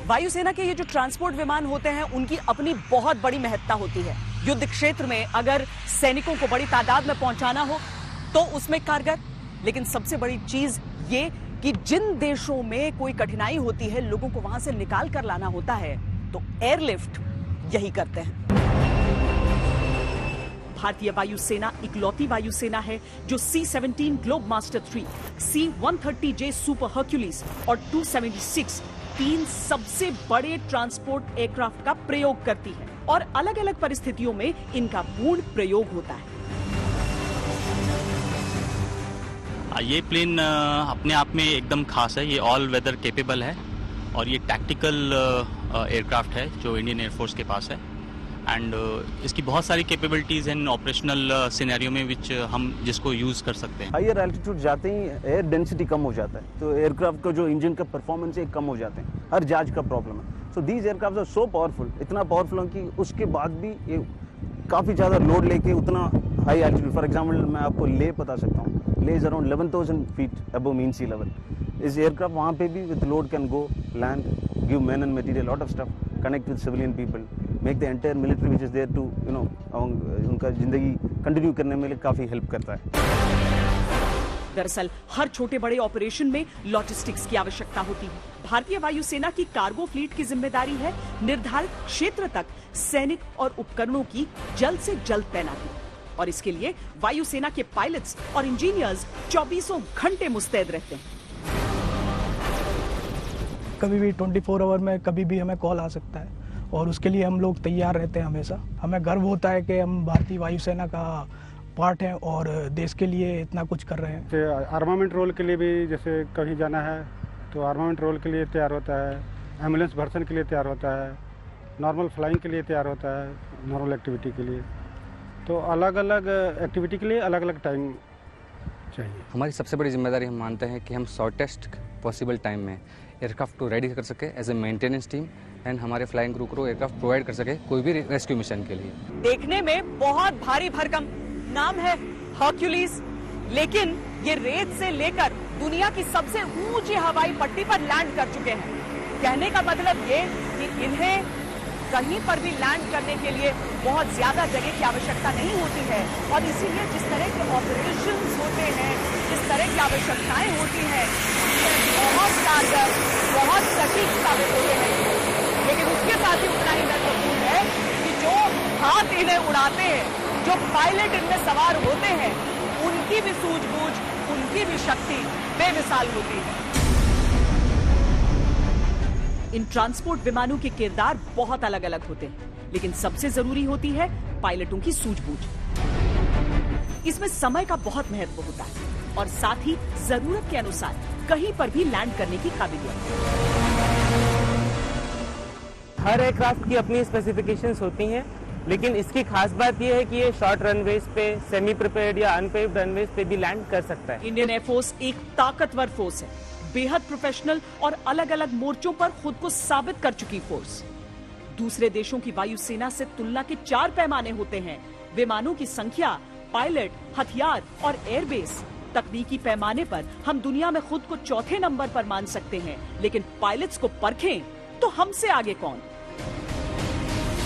वायुसेना के ये जो ट्रांसपोर्ट विमान होते हैं उनकी अपनी बहुत बड़ी महत्ता होती है। युद्ध क्षेत्र में अगर सैनिकों को बड़ी तादाद में पहुंचाना हो तो उसमें कारगर। लेकिन सबसे बड़ी चीज ये कि जिन देशों में कोई कठिनाई होती है, लोगों को वहां से निकाल कर लाना होता है, तो एयरलिफ्ट यही करते हैं। भारतीय वायुसेना इकलौती वायुसेना है जो C-17 globe master 3, C-130J super Hercules और 276 तीन सबसे बड़े ट्रांसपोर्ट एयरक्राफ्ट का प्रयोग करती है और अलग अलग परिस्थितियों में इनका पूर्ण प्रयोग होता है। ये प्लेन अपने आप में एकदम खास है। ये ऑल वेदर कैपेबल है और ये टैक्टिकल एयरक्राफ्ट है जो इंडियन एयरफोर्स के पास है। एंड इसकी बहुत सारी कैपेबिलिटीज हैं ऑपरेशनल सिनेरियो में विच हम जिसको यूज कर सकते हैं। हायर एल्टीट्यूड जाते ही एयर डेंसिटी कम हो जाता है, तो एयरक्राफ्ट का जो इंजन का परफॉर्मेंस है कम हो जाते हैं। हर जहाज का प्रॉब्लम है। So these aircraft are so powerful, इतना पावरफुल है कि उसके बाद भी ये काफ़ी ज़्यादा लोड लेके उतना हाई एल्टीट्यूड, फॉर एग्जाम्पल मैं आपको ले बता सकता हूँ, Leh is around 11,000 feet above mean sea level. इस एयरक्राफ्ट वहाँ पे भी with load can go land, give man and material, lot of stuff, connect with civilian people, make the entire military which is there to उनका जिंदगी continue करने में काफ़ी help करता है। दरअसल हर छोटे बड़े ऑपरेशन में लॉजिस्टिक्स की आवश्यकता होती है। भारतीय वायुसेना की कार्गो फ्लीट की जिम्मेदारी है निर्धारित क्षेत्र तक सैनिक और उपकरणों की जल्द से जल्द तैनाती, और इसके लिए वायुसेना के पायलट्स और इंजीनियर्स 24 घंटे मुस्तैद रहते हैं। कभी भी 24 आवर में कभी भी हमें कॉल आ सकता है और उसके लिए हम लोग तैयार रहते हैं हमेशा। हमें गर्व होता है कि हम भारतीय वायुसेना का पार्ट हैं और देश के लिए इतना कुछ कर रहे हैं। आर्मामेंट रोल के लिए भी जैसे कहीं जाना है तो आर्मामेंट रोल के लिए तैयार होता है, एम्बुलेंस वर्सन के लिए तैयार होता है, नॉर्मल फ्लाइंग के लिए तैयार होता है, नॉर्मल एक्टिविटी के लिए। तो अलग अलग एक्टिविटी के लिए अलग अलग टाइम चाहिए। हमारी सबसे बड़ी जिम्मेदारी हम मानते हैं कि हम शॉर्टेस्ट पॉसिबल टाइम में एयरक्राफ्ट को रेडी कर सके as a maintenance team, and हमारे फ्लाइंग क्रू को एयरक्राफ्ट प्रोवाइड कर सके कोई भी रेस्क्यू मिशन के लिए। देखने में बहुत भारी भरकम नाम है हर्क्यूलिस, लेकिन ये रेत से लेकर दुनिया की सबसे ऊंची हवाई पट्टी पर लैंड कर चुके हैं। कहने का मतलब ये कि इन्हें कहीं पर भी लैंड करने के लिए बहुत ज्यादा जगह की आवश्यकता नहीं होती है, और इसीलिए जिस तरह के ऑपरेशंस होते हैं, जिस तरह की आवश्यकताएं होती हैं, बहुत कारगर, बहुत सटीक साबित होते हैं। लेकिन उसके साथ ही उतना ही महत्वपूर्ण है कि जो हाथ इन्हें उड़ाते हैं, जो पायलट इनमें सवार होते हैं, उनकी भी सूझबूझ, उनकी भी शक्ति बेमिसाल होती है। इन ट्रांसपोर्ट विमानों के किरदार बहुत अलग अलग होते हैं, लेकिन सबसे जरूरी होती है पायलटों की सूझबूझ। इसमें समय का बहुत महत्व होता है और साथ ही जरूरत के अनुसार कहीं पर भी लैंड करने की काबिलियत। हर एयरक्राफ्ट की अपनी स्पेसिफिकेशंस होती हैं, लेकिन इसकी खास बात यह है कि ये शॉर्ट रनवेज पे, सेमी प्रिपेयर्ड या अनपेव्ड रनवेज पे भी लैंड कर सकता है। इंडियन एयरफोर्स एक ताकतवर फोर्स है, बेहद प्रोफेशनल और अलग अलग मोर्चों पर खुद को साबित कर चुकी फोर्स। दूसरे देशों की वायुसेना से तुलना के 4 पैमाने होते हैं: विमानों की संख्या, पायलट, हथियार और एयरबेस। तकनीकी पैमाने पर हम दुनिया में खुद को चौथे नंबर पर मान सकते हैं, लेकिन पायलट्स को परखें तो हमसे आगे कौन।